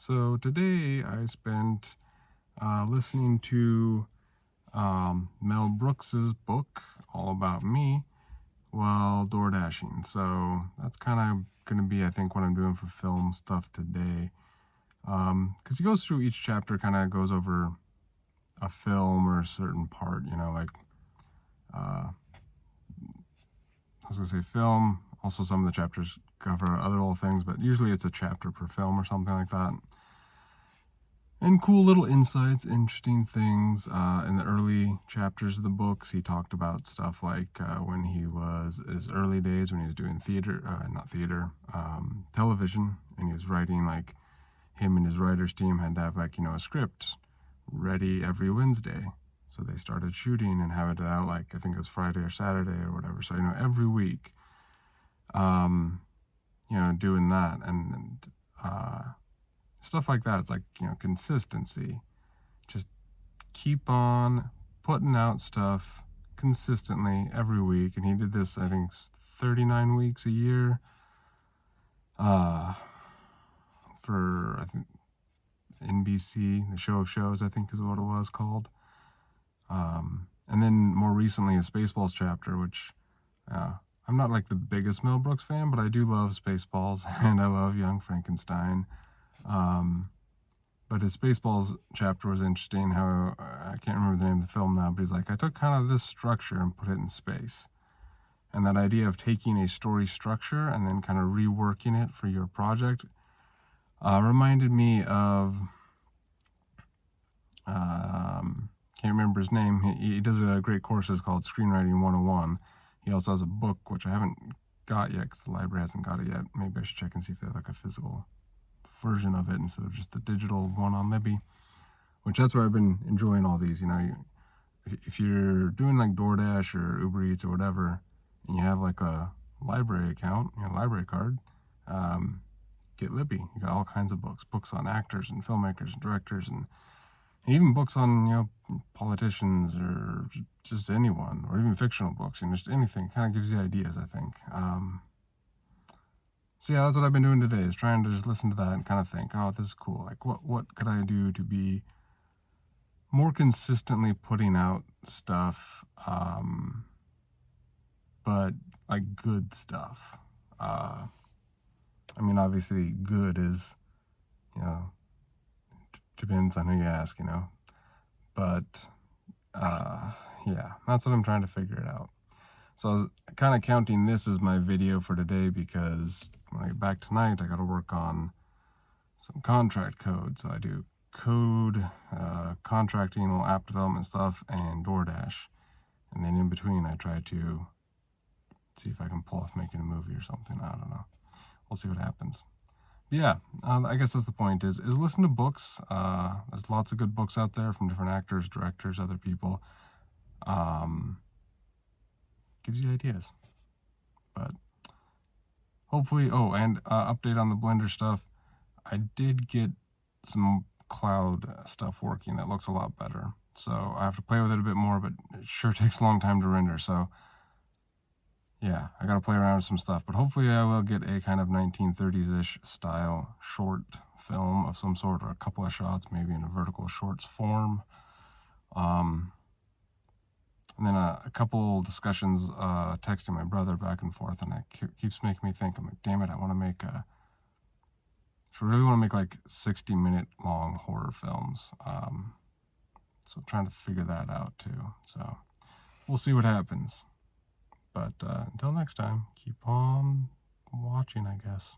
So today I spent listening to Mel Brooks's book, All About Me, while door dashing. So that's kind of going to be, I think, what I'm doing for film stuff today. Because he goes through each chapter, kind of goes over a film or a certain part, like, I was going to say film. Also, some of the chapters cover other little things, but usually it's a chapter per film or something like that. And cool little insights, interesting things. In the early chapters of the books, he talked about stuff like when he was, his early days when he was doing theater, television, and he was writing, like, him and his writers team had to have, like, a script ready every Wednesday. So they started shooting and having it out, like, I think it was Friday or Saturday or whatever. So, every week, doing that. And stuff like that. It's like, consistency. Just keep on putting out stuff consistently every week. And he did this, I think, 39 weeks a year. For, I think, NBC, the Show of Shows, I think is what it was called. And then more recently, a Spaceballs chapter, which I'm not like the biggest Mel Brooks fan, but I do love Spaceballs and I love Young Frankenstein. But his Spaceballs chapter was interesting. How I can't remember the name of the film now, but he's like, I took kind of this structure and put it in space. And that idea of taking a story structure and then kind of reworking it for your project reminded me of, can't remember his name. He does a great courses called Screenwriting 101. He also has a book, which I haven't got yet because the library hasn't got it yet. Maybe I should check and see if they have like a physical version of it instead of just the digital one on Libby, which that's where I've been enjoying all these. If you're doing like DoorDash or Uber Eats or whatever, and you have like a library account, library card, get Libby. You got all kinds of books on actors and filmmakers and directors, and even books on, politicians or just anyone, or even fictional books, just anything. Kind of gives you ideas, I think. So yeah, that's what I've been doing today, is trying to just listen to that and kind of think, oh, this is cool. Like, what could I do to be more consistently putting out stuff, but like good stuff. Obviously good is, depends on who you ask, but yeah, that's what I'm trying to figure it out. So I was kind of counting this as my video for today because when I get back tonight, I got to work on some contract code. So I do code, contracting, little app development stuff, and DoorDash. And then in between, I try to see if I can pull off making a movie or something. I don't know. We'll see what happens. But yeah, I guess that's the point, is listen to books. There's lots of good books out there from different actors, directors, other people. Gives you ideas. But hopefully, and update on the Blender stuff. I did get some cloud stuff working that looks a lot better. So I have to play with it a bit more, but it sure takes a long time to render. So yeah, I got to play around with some stuff. But hopefully I will get a kind of 1930s-ish style short film of some sort, or a couple of shots, maybe in a vertical shorts form. And then a couple discussions, texting my brother back and forth, and it keeps making me think. I'm like, damn it, I really want to make like 60-minute long horror films. So I'm trying to figure that out too. So we'll see what happens. But until next time, keep on watching, I guess.